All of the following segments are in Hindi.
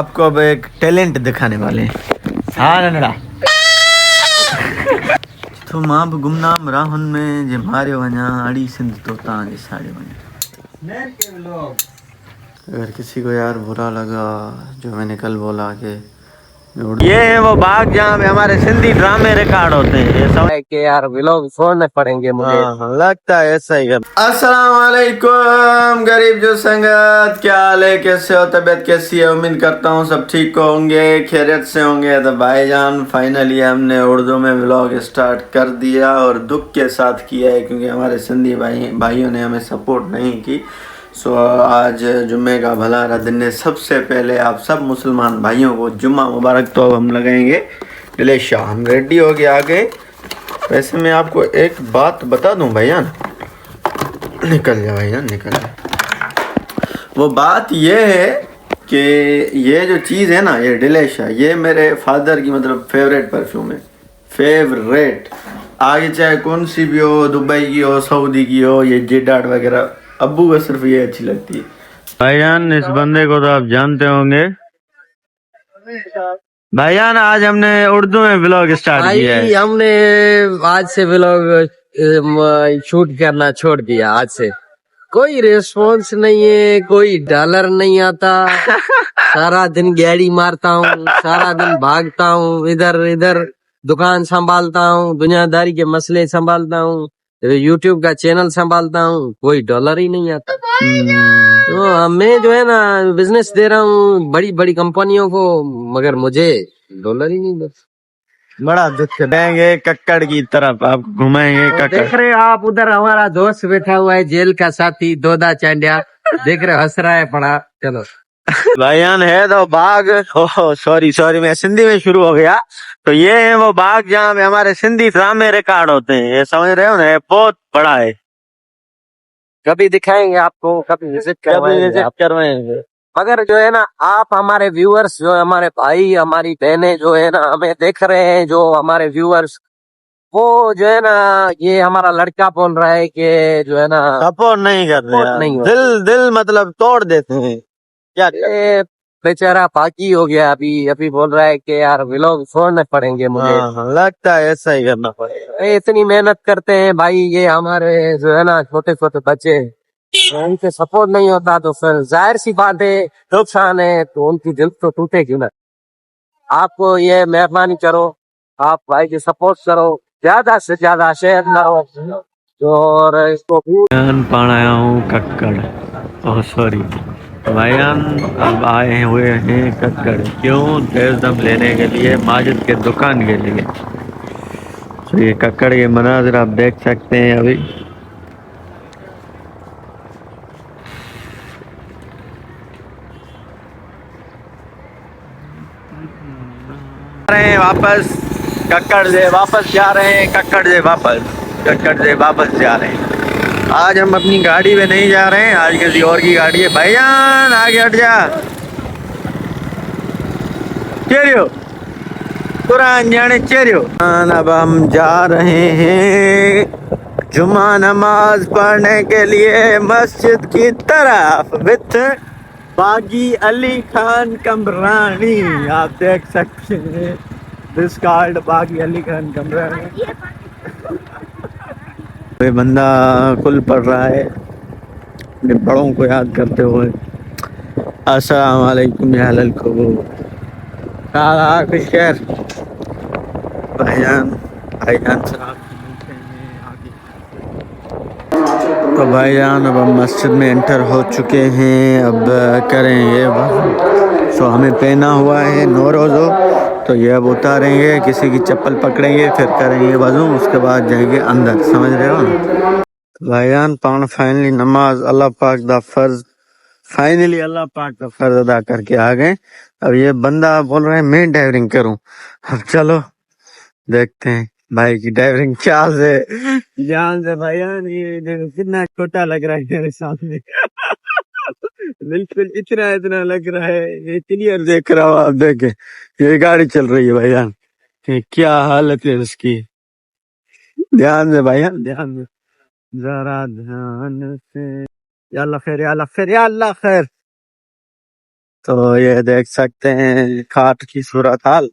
आपको अब एक टैलेंट दिखाने वाले हैं। हाँ नंदड़ा तो मां भी गुमनाम राहुन में जे मारे वना अड़ी सिंध तो तां जे साड़े वने। अगर किसी को यार बुरा लगा जो मैंने कल बोला कि ये है वो बाग जहाँ पे हमारे सिंधी ड्रामे रिकॉर्ड होते हैं। ये समझ कि यार व्लॉग छोड़ने पड़ेंगे मुझे। हाँ, लगता है ऐसा ही है। अस्सलाम वालेकुम गरीब जो संगत, क्या हाल है, कैसे हो, तबीयत कैसी है? उम्मीद करता हूँ सब ठीक होंगे, खैरियत से होंगे। तो भाईजान फाइनली हमने उर्दू में व्लॉग स्टार्ट कर दिया और दुख के साथ किया है क्योंकि हमारे सिंधी भाइयों ने हमें सपोर्ट नहीं की। सो आज जुम्मे का भला दिन है। सबसे पहले आप सब मुसलमान भाइयों को जुम्मा मुबारक। तो अब हम लगाएंगे डिलेशा। हम रेडी हो गए आगे। वैसे मैं आपको एक बात बता दूं भैया, निकल जा भैया निकल जा। वो बात ये है कि ये जो चीज़ है ना, ये डिलेशा, ये मेरे फादर की मतलब फेवरेट परफ्यूम है। फेवरेट। आगे चाहे कौन सी भी हो, दुबई की हो, सऊदी की हो, ये जेडाट वगैरह, अब्बू को सिर्फ ये अच्छी लगती है। भाईजान इस बंदे को तो आप जानते होंगे। भाईजान आज हमने उर्दू में व्लॉग स्टार्ट किया है। भाई हमने आज से व्लॉग शूट करना छोड़ दिया। आज से कोई रिस्पॉन्स नहीं है, कोई डॉलर नहीं आता। सारा दिन गाड़ी मारता हूँ, सारा दिन भागता हूँ, इधर इधर दुकान संभालता हूँ, दुनियादारी के मसले संभालता हूँ, यूट्यूब का चैनल संभालता हूँ, कोई डॉलर ही नहीं आता। तो मैं जो है ना बिजनेस दे रहा हूँ बड़ी बड़ी कंपनियों को, मगर मुझे डॉलर ही नहीं देता। बड़ा दुख देंगे कक्कड़ की तरफ, आपको घुमाएंगे कक्कड़। देख रहे हो आप उधर हमारा दोस्त बैठा हुआ है, जेल का साथी दोदा चांडिया, देख रहे हो, हंस रहा है पड़ा। चलो भाईजान है तो बाग। ओह सॉरी सॉरी, मैं सिंधी में शुरू हो गया। तो ये है वो बाग जहाँ पे हमारे सिंधी ड्रामे रिकॉर्ड होते हैं। ये समझ रहे हो ना, ये बहुत बड़ा है। कभी दिखाएंगे आपको, कभी विजिट करवाएंगे। मगर जो है ना आप हमारे व्यूअर्स, जो हमारे भाई हमारी बहनें जो है ना हमें देख रहे हैं, जो हमारे व्यूअर्स, वो जो है ना ये हमारा लड़का बोल रहा है कि जो है ना सपोर्ट नहीं कर रहे यार। नहीं हो दिल दिल मतलब तोड़ देते हैं। क्या ये बेचारा पाकी हो गया। अभी अभी बोल रहा है कि यार व्लॉग छोड़ने पड़ेंगे मुझे। हाँ, लगता है ऐसा ही करना पड़ेगा। इतनी मेहनत करते हैं भाई, ये हमारे जो है ना छोटे छोटे बच्चे, उनसे सपोर्ट नहीं होता तो फिर जाहिर सी बात है नुकसान है, तो उनकी दिल तो टूटेगी ना। आपको ये मेहरबानी करो, आप भाई की सपोर्ट करो, ज्यादा से ज्यादा शेयर करो और इसको भी। पान आया हूँ कक्कड़। ओह सॉरी भाईजान, अब आए हुए हैं कक्कड़। क्यों? दम लेने के लिए, माजिद के दुकान के लिए। तो ये कक्कड़ के मनाजिर आप देख सकते हैं अभी। रहे हैं वापस कक्कड़ से, वापस जा रहे हैं कक्कड़ से वापस, कक्कड़ से वापस जा रहे हैं। आज हम अपनी गाड़ी में नहीं जा रहे हैं, आज किसी और की गाड़ी है। भाईजान आगे हट जा। चेरियो कुरान जाने चेरियो। अब हम जा रहे हैं जुमा नमाज पढ़ने के लिए मस्जिद की तरफ विथ बागी अली खान कमरानी। आप देख सकते हैं दिस कार्ड बागी अली खान कमरानी। ये बंदा कुल पढ़ रहा है अपने बड़ों को याद करते हुए। अस्सलाम वालेकुम या अहलल क़ुबूर। खैर भाईजान, भाईजान शराब मिलते हैं आगे। तो भाईजान अब हम मस्जिद में एंटर हो चुके हैं। अब करेंगे वज़ू। सो हमें पहना हुआ है नो रोज़ो, तो ये अब उतारेंगे, किसी की चप्पल पकड़ेंगे, फिर करेंगे वज़ू, उसके बाद जाएंगे अंदर। समझ रहे हो ना भाईजान? पान फाइनली नमाज अल्लाह पाक दा फर्ज, फाइनली अल्लाह पाक का फर्ज अदा करके आ गए। अब ये बंदा बोल रहा है मैं ड्राइविंग करूं। अब चलो देखते हैं भाई की ड्राइविंग चाल से, जान से। भाईजान ये देखो कितना छोटा लग रहा है मेरे सामने। बिल्कुल इतना इतना लग रहा है, ये क्लियर देख रहा हूँ। आप देखे ये गाड़ी चल रही है भाईजान, ये क्या हालत है उसकी। ध्यान से भाईजान, ध्यान से, जरा ध्यान से। या अल्लाह खैर, या अल्लाह खैर, या अल्लाह खैर। तो ये देख सकते हैं खाट की सूरत हाल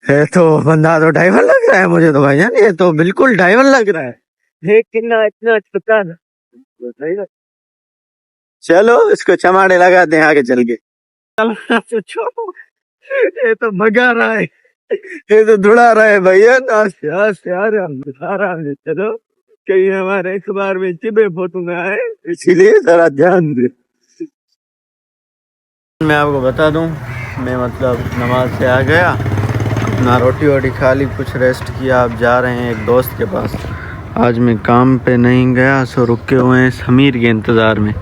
है। तो बंदा तो ड्राइवर लग रहा है मुझे तो भाईजान, ये तो बिल्कुल ड्राइवर लग रहा है। लेकिन इतना पता ना, चलो इसको चमाड़े लगाते हैं आगे चल के। ये तो भगा रहा है, ये तो दुड़ा रहा है भैया। आस्ते आस्ते आराम से चलो, कहीं हमारे अखबार में चिबे फोटो ना आए, इसीलिए जरा ध्यान दे। मैं आपको बता दूं, मैं मतलब नमाज से आ गया, अपना रोटी वोटी खा ली, कुछ रेस्ट किया। आप जा रहे हैं एक दोस्त के पास। आज मैं काम पे नहीं गया, सो रुके हुए हैं समीर के इंतज़ार में।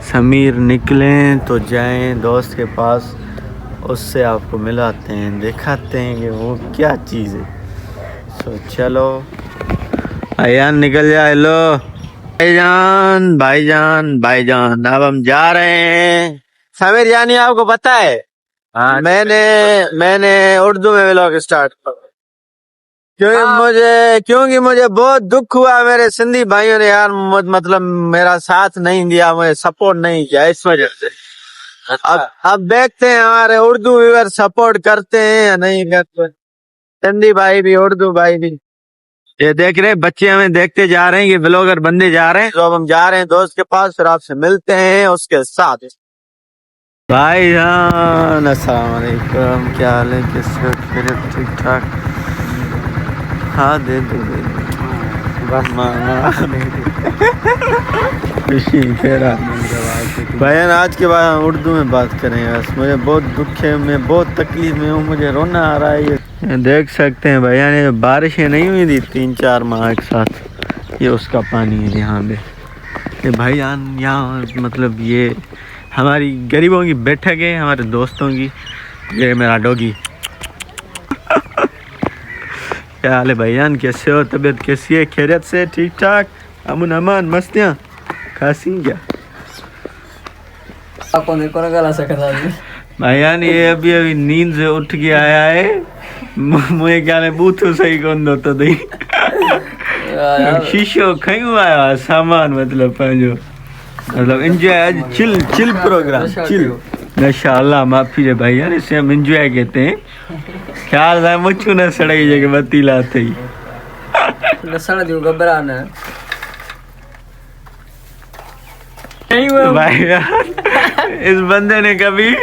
समीर निकलें तो जाएं दोस्त के पास, उससे आपको मिलाते हैं, दिखाते हैं कि वो क्या चीज़ है। सो चलो भाईजान निकल जाए। हेलो भाईजान, भाईजान, भाईजान, अब हम जा रहे हैं। समीर जानी आपको पता है, मैंने उर्दू में व्लॉग स्टार्ट किया क्योंकि मुझे बहुत दुख हुआ, मेरे सिंधी भाइयों ने यार मतलब मेरा साथ नहीं दिया, मुझे सपोर्ट नहीं किया, इस वजह से। अब देखते हैं हमारे उर्दू व्यूअर सपोर्ट करते हैं या नहीं करते। सिंधी भाई भी उर्दू भाई भी, ये देख रहे बच्चे हमें देखते जा रहे हैं, ये व्लॉगर बंदे जा रहे हैं। तो अब हम जा रहे हैं दोस्त के पास, फिर आपसे मिलते हैं उसके साथ। भाई जान अस्सलाम वालेकुम, क्या हाल है, कैसे हो, खैरियत, ठीक ठाक? हाँ दे दो भाईजान। आज के बाद हम उर्दू में बात करेंगे, बस मुझे बहुत दुख है, मैं बहुत तकलीफ में हूँ, मुझे रोना आ रहा है। ये देख सकते हैं भाईजान, ये बारिशें नहीं हुई थी 3-4 माह एक साथ, ये उसका पानी है यहाँ पे। ये भाईजान यहाँ मतलब ये हमारी गरीबों की बैठक है, हमारे दोस्तों की। ये मेरा डॉगी। क्या हाल है भाईजान, कैसे हो, तबीयत कैसी है, खैरियत से, ठीक ठाक, अमन अमान, मस्तियाँ खासी क्या भाईजान? ये अभी नींद से उठ के आया है, मुझे क्या बूथो सही कौन होता थी। शीशो खयूं आया सामान, मतलब पंहिंजो मतलब एंजॉय, आज चिल प्रोग्राम, चिल। माशाअल्लाह, माफी है भाईजान, इसे हम एंजॉय कहते हैं। ख्याल है मुझको न सड़ाई जगह बत्ती लाते ही सड़ दियो, घबराना भाई। इस बंदे ने कभी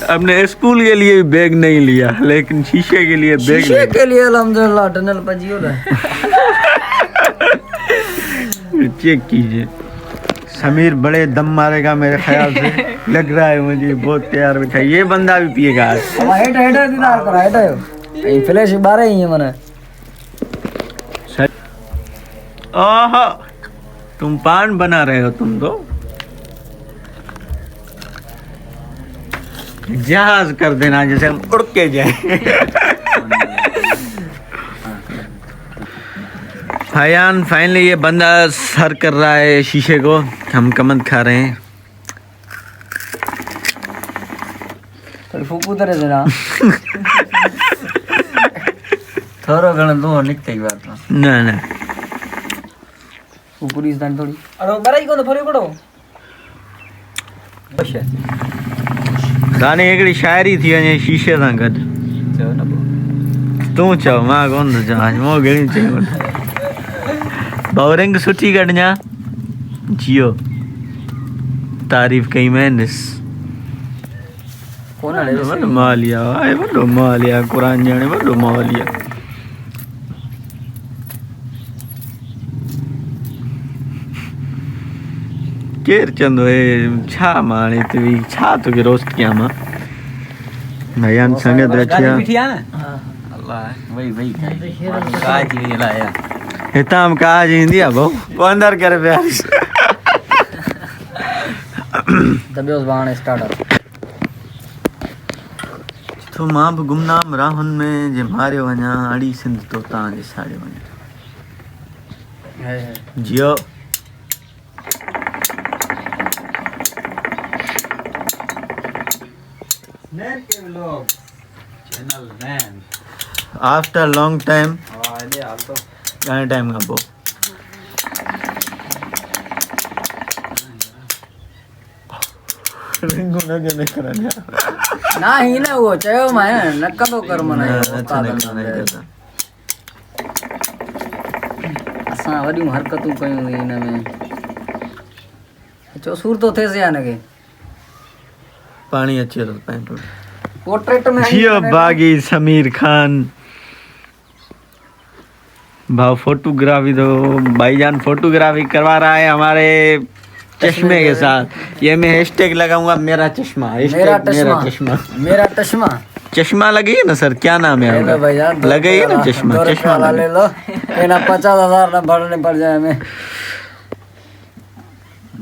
अपने स्कूल के लिए बैग नहीं लिया, लेकिन शीशे के लिए बैग, शीशे के लिए अल्हम्दुलिल्लाह टनल पर जियो ना। चेक कीजिए, समीर बड़े दम मारेगा मेरे ख्याल से, लग रहा है मुझे, बहुत तैयार बैठा। ये बंदा भी पिएगा आज। फ्लैश बारह ही है मने। ओहो, तुम पान बना रहे हो, तुम तो जहाज कर देना जैसे हम उड़ के जाए। भाईजान फाइनली ये बंदा सर कर रहा है शीशे को, हम कमंद खा रहे हैं। फूकू तरह जरा थोड़ा घणो धुओं निकते ही बात ना ना पूरी दान थोड़ी अरे बराई को तो फरियो कड़ो अच्छा दाने एकड़ी शायरी थी अने शीशे सां गॾु। चओ न तूं चओ, मां कोन थो चवां, मूं घणी चयो। बाउरिंग सुठी कढिया, जियो तारीफ़ कई मैंस। कोन आले वॾो मालिया आहे, वॾो मालिया, क़ुरान ॼाणे वॾो मालिया। केरु चवंदो हे छा, मां हाणे तुई छा तोखे रोस्ट कयां मां। भैया संगत रखिया वही वही काज ही लाया हितां काज ईंदी आहे भाऊ, वो अंदर करे पिया। दबियोस बाण स्टार्ट तो मां बि गुमनाम राहुनि में जे मारियो वञा, अड़ी सिंध तो तव्हांजे साड़े वञा। जियो आफ्टर लॉन्ग टाइम, घणे टाइम खां पोइ ना ही ने वो चयो मां नक तो कर मना असां वॾियूं हरकतूं कयूं हिन में चो सूर तो थे से या नगे पानी अच्छे तो पैंट पोर्ट्रेट में जियो बागी समीर खान भाव फोटोग्राफी तो भाईजान फोटोग्राफी करवा रहा है हमारे चश्मे के साथ। ये मैं हैशटैग लगाऊंगा मेरा चश्मा, मेरा चश्मा मेरा चश्मा चश्मा लगी ना सर, क्या नाम है आपका? भैया लगे ना चश्मा, चश्मा वाला ले लो ना 50,000 ना भरने पड़ जाए हमें।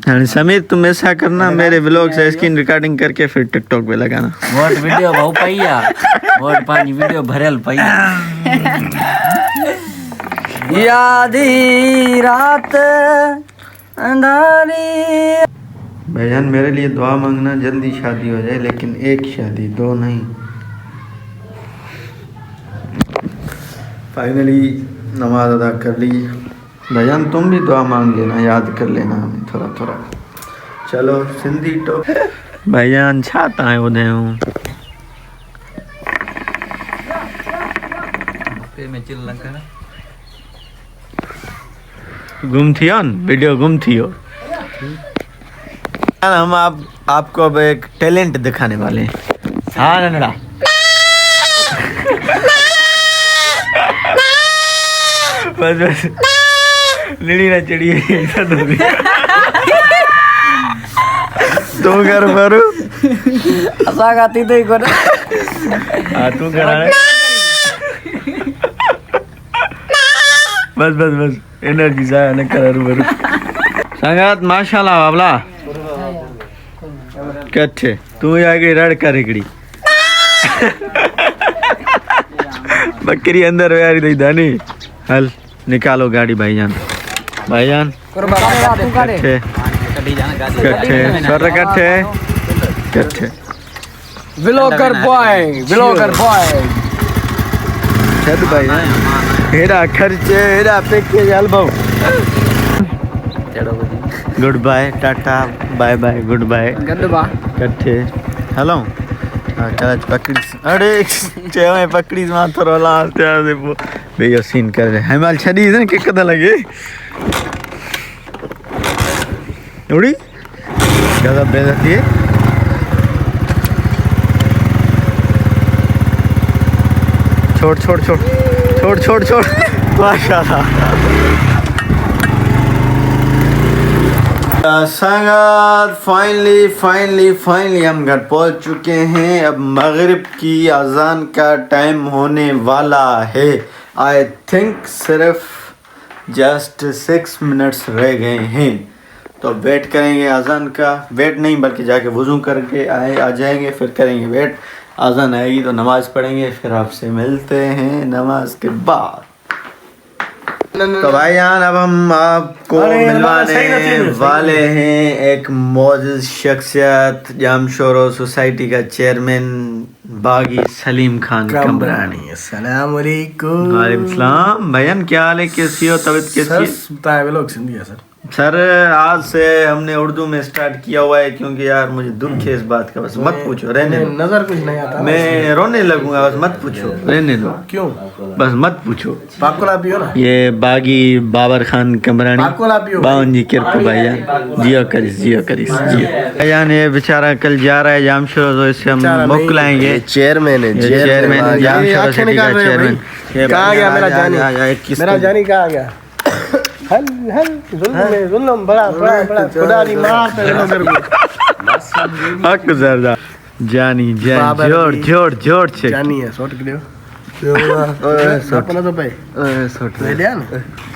हाँ समीर तुम ऐसा करना मेरे व्लॉग से स्क्रीन रिकॉर्डिंग करके फिर टिकटॉक पे लगाना। वोट वीडियो भाऊ पैया वोट पानी वीडियो भरेल पैया आधी रात अंधारी। भाईजान मेरे लिए दुआ मांगना जल्दी शादी हो जाए, लेकिन एक शादी, दो नहीं। फाइनली नमाज अदा कर ली। भाईजान तुम भी दुआ मांग लेना, याद कर लेना हमें थोड़ा थोड़ा। चलो सिंधी टॉप भाईजान छाता है उदय हूँ गुम थी ऑन वीडियो गुम थी हो। हम आपको अब एक टैलेंट दिखाने वाले हैं। हाँ नंदड़ा बस बस लीड़ी ना चढ़िए तू कर मारू असा गाती तो ही कोने हाँ तू करा बस बस बस एनर्जी जाया न कर मारू संगात माशाल्लाह बाबला कट्ठे तू आगे रड़ कर हिकड़ी बकरी अंदर यारी दई दानी हल निकालो गाड़ी भाईजान भाईजान कट्ठे कट्ठे सर कट्ठे कट्ठे व्लॉगर बॉय छद भाई हेरा खर्चे हेरा package album good bye tata bye bye good bye कट्ठे हेलो कच पकड़ी अरे चेवे पकड़ी मां थोरो लास्ट ते भैया सीन कर रहे हिमाल छड़ी ने के कदा लगे उड़ी ज्यादा बेइज्जती है। छोड़ छोड़ छोड़ छोड़ छोड़ छोड़ माशाल्लाह। संगत फाइनली हम घर पहुंच चुके हैं। अब मगरिब की अजान का टाइम होने वाला है। आई थिंक सिर्फ जस्ट 6 मिनट्स रह गए हैं, तो वेट करेंगे अजान का। वेट नहीं बल्कि जाके वज़ू करके आ जाएंगे, फिर करेंगे वेट। अजान आएगी तो नमाज़ पढ़ेंगे, फिर आपसे मिलते हैं नमाज के बाद। तो भाईजान अब हम आपको मिलवाने वाले हैं एक मौजूद शख्सियत, जामशोरो सोसाइटी का चेयरमैन बागी सलीम खान कमरानी। अस्सलाम वालेकुम। वालेकुम सलाम। भाईजान क्या हाल है, कैसी हो, तबीयत कैसी? बताए लोग सिंधी है सर आज से हमने उर्दू में स्टार्ट किया हुआ है, क्योंकि यार मुझे दुख है इस बात का। बस मत पूछो, रहने दो। नजर कुछ नहीं आता, मैं रोने लगूंगा, बस मत पूछो, रहने दो। क्यों? बस मत पूछो। पाकोला पियो ना। ये बागी बाबर खान कमरानी पाकोला पियो बावन जी किरपू भाईजान जियो करिस जियो भाईजान। ये बेचारा कल जा रहा है जामशोर, तो इससे हम मोकलाएंगे। चेयरमैन है, चेयरमैन जामशोर सिटी का चेयरमैन। कहाँ गया मेरा जानी? मेरा जानी कहाँ गया? हल हल जुल्म बड़ा खुदा दी मार पे मेरे को हक जरदा जानी जान जोर से जानी है शॉट के लिए सपना तो पे शॉट ले लिया ना।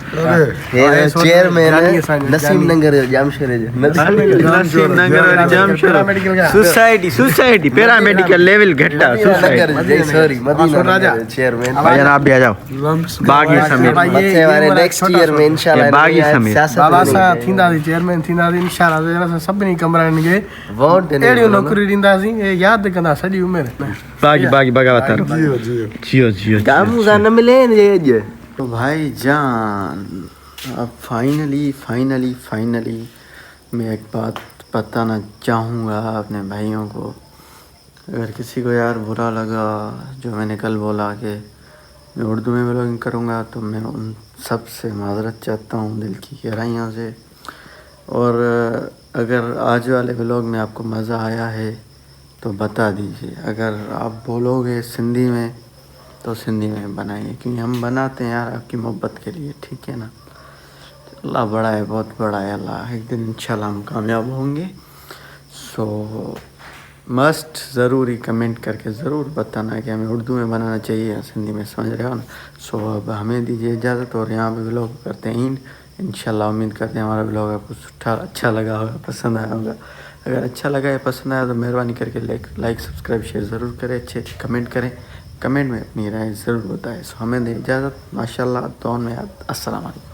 Chairman Naseem Nagar Jamshoro Naseem Nagar Jamshoro society paramedical level घट्टा सोसाइटी सॉरी मदीना चेयरमैन। भाईजान आप भी आ जाओ। बागी समीर बच्चे वाले नेक्स्ट ईयर में इंशाल्लाह बागी समीर बाबा सा थींदा दी चेयरमैन थींदा दी इंशाल्लाह सभिनी कमरानी खे वोट देने एड़ियो नौकरी ॾींदासीं, यादि कंदा सॼी उमिरि। बागी बगावत जियो कामू का न मिले ये। तो भाई जान अब फाइनली मैं एक बात बताना चाहूँगा अपने भाइयों को, अगर किसी को यार बुरा लगा जो मैंने कल बोला कि मैं उर्दू में व्लॉगिंग करूँगा, तो मैं उन सब से माज़रत चाहता हूँ दिल की गहराइयों से। और अगर आज वाले व्लॉग में आपको मज़ा आया है तो बता दीजिए, अगर आप बोलोगे सिंधी में तो सिंधी में बनाइए, क्योंकि हम बनाते हैं यार आपकी मोहब्बत के लिए, ठीक है ना। अल्लाह बड़ा है, बहुत बड़ा है अल्लाह, एक दिन इंशाल्लाह हम कामयाब होंगे। सो मस्ट ज़रूरी कमेंट करके ज़रूर बताना कि हमें उर्दू में बनाना चाहिए या सिंधी में, समझ रहे हो ना। सो अब हमें दीजिए इजाज़त और यहाँ पे व्लॉग करते हैं इन इंशाल्लाह। उम्मीद करते हैं हमारा व्लॉग आपको अच्छा लगा होगा, पसंद आया होगा। अगर अच्छा लगा या पसंद आया तो मेहरबानी करके लाइक सब्सक्राइब शेयर ज़रूर करें, अच्छे कमेंट करें, कमेंट में अपनी राय ज़रूर बताएं। सो हमें दें इजाज़त, माशाल्लाह, दुआ में याद, अस्सलाम वालेकुम।